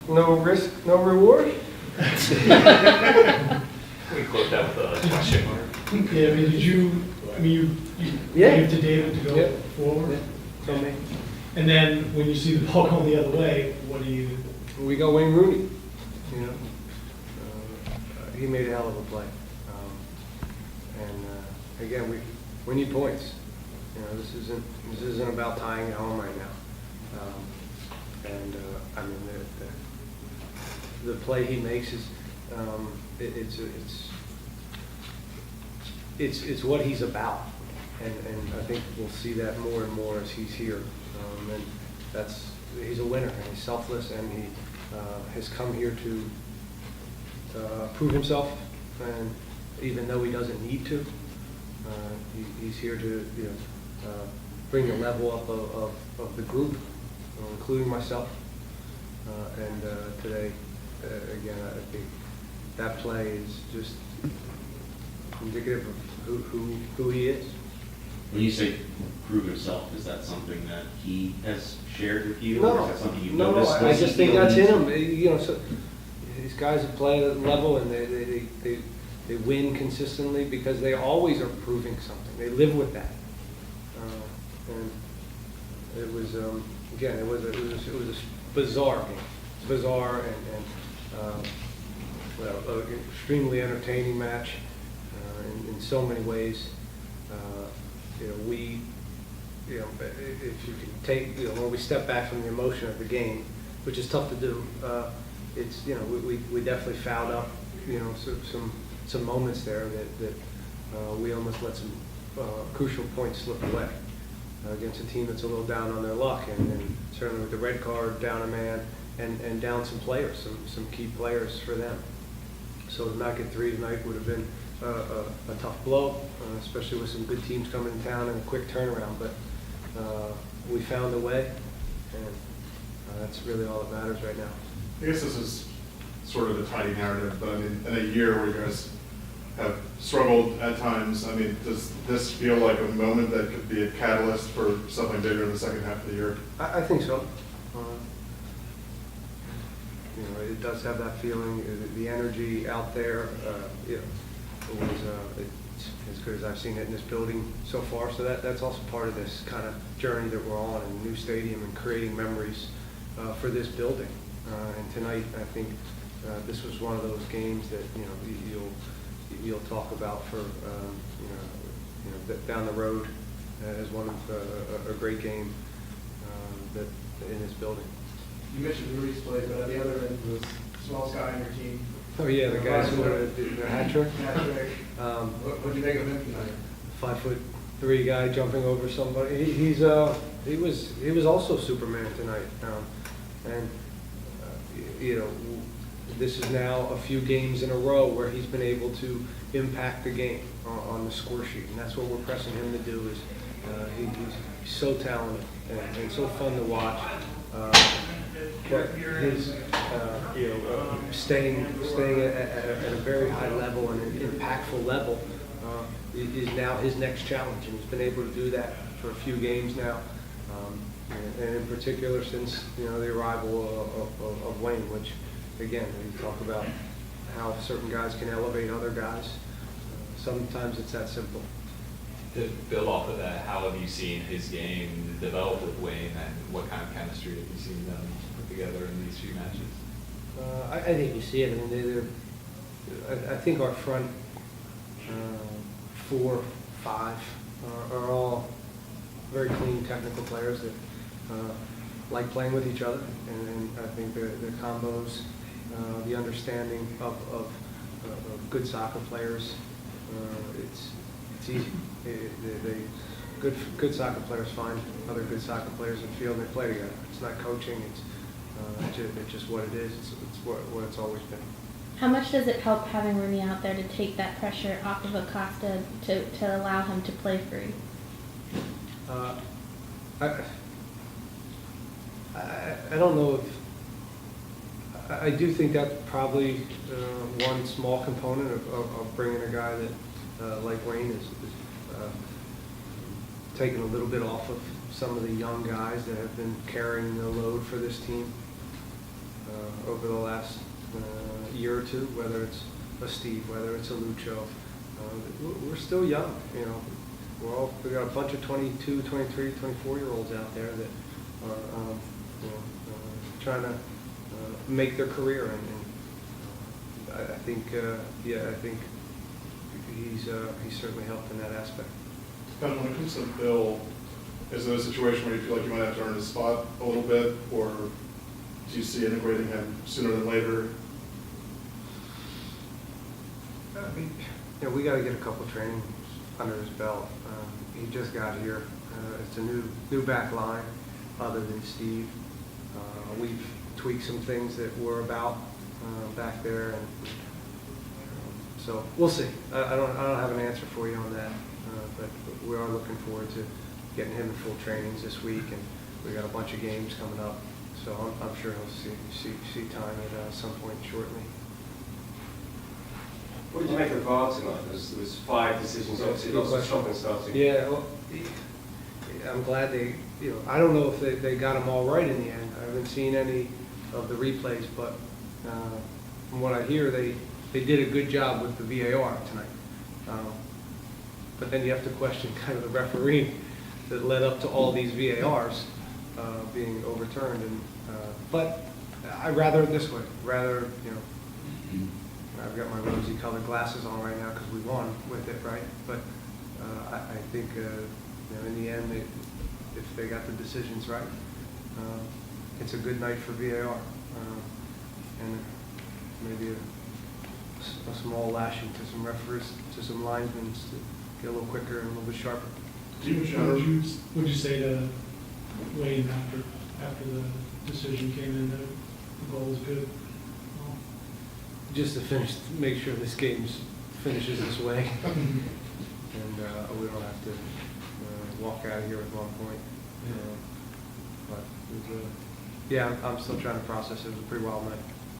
No risk, no reward? We quote that with a question mark. Yeah, I mean, you Yeah. gave to David to go Yeah. forward? So me. And then when you see the ball going the other way, what do you? We got Wayne Rooney, you know. He made a hell of a play. Again, we need points. You know, this isn't about tying at home right now. I mean, the play he makes is it's what he's about, and I think we'll see that more and more as he's here. And he's a winner, and he's selfless, and he has come here to prove himself. And even though he doesn't need to, he's here to bring the level up of the group, including myself. Today, again, I think that play is just indicative of who he is. When you say prove himself, is that something that he has shared with you? No, or is that something you've no, noticed? I just think that's in him. You know, so these guys have played at a level, and they win consistently because they always are proving something. They live with that. And it was again, it was a bizarre game. Bizarre and well, an extremely entertaining match in so many ways. If you can take, when we step back from the emotion of the game, which is tough to do, it's, we definitely fouled up, some moments there that we almost let some crucial points slip away against a team that's a little down on their luck, and certainly with the red card, down a man, and down some players, some key players for them. So to not get three tonight would have been a tough blow, especially with some good teams coming in town and a quick turnaround. But we found a way, and that's really all that matters right now. I guess this is sort of a tidy narrative, but I mean, in a year where you guys have struggled at times, I mean, does this feel like a moment that could be a catalyst for something bigger in the second half of the year? I think so. It does have that feeling. The energy out there, it was as good as I've seen it in this building so far. So that's also part of this kind of journey that we're on in the new stadium and creating memories for this building. And tonight, I think this was one of those games that you'll talk about for down the road as one of a great game that in this building. You mentioned Rudy's play, but at the other end was the smallest guy on your team. Oh yeah, the guys who did the hat trick. What do you think of him tonight? 5'3" guy jumping over somebody. He was also Superman tonight. This is now a few games in a row where he's been able to impact the game on the score sheet, and that's what we're pressing him to do. Is he's so talented and so fun to watch. But his staying at a very high level and an impactful level is now his next challenge, and he's been able to do that for a few games now, and in particular since the arrival of Wayne, which again we talk about how certain guys can elevate other guys. Sometimes it's that simple. To build off of that, how have you seen his game develop with Wayne, and what kind of chemistry have you seen them put together in these few matches? I think you see it. I mean, I think our front 4, 5 are all very clean technical players that like playing with each other, and I think the combos, the understanding of good soccer players, it's easy. Good soccer players find other good soccer players in the field and they play together. It's not coaching. It's just what it is. It's what it's always been. How much does it help having Rooney out there to take that pressure off of Acosta to allow him to play free? I don't know if I do think that's probably one small component of bringing a guy that like Wayne is taking a little bit off of some of the young guys that have been carrying the load for this team. over the last year or two, whether it's a Steve, whether it's a Lucho. We're still young, you know. We got a bunch of 22, 23, 24-year-olds out there that are, you know, trying to make their career, and I think, I think he's certainly helped in that aspect. Ben, when it comes to Bill, is there a situation where you feel like you might have to earn his spot a little bit, or do you see integrating him sooner than later? I mean, you know, we got to get a couple trainings under his belt. He just got here. It's a new back line, other than Steve. We've tweaked some things that were about back there, and so we'll see. I don't have an answer for you on that, but we are looking forward to getting him in full trainings this week, and we got a bunch of games coming up. So I'm sure he'll see time at some point shortly. What did you make of VAR tonight? There was 5 decisions, obviously lots of stopping and starting. Yeah, well, I'm glad they, you know, I don't know if they got them all right in the end. I haven't seen any of the replays, but from what I hear, they did a good job with the VAR tonight. But then you have to question kind of the refereeing that led up to all these VARs being overturned. And but I'd rather it this way, rather, you know, I've got my rosy colored glasses on right now because we won with it, right? But I think, you know, in the end, if they got the decisions right, it's a good night for VAR. And maybe a small lashing to some referees, to some linesmen to get a little quicker and a little bit sharper. Would you say to Wayne after the decision came in that the goal was good? Just to finish, make sure this game finishes this way, and we don't have to walk out of here with 1 point. But it was, yeah, I'm still trying to process it. It was a pretty wild night.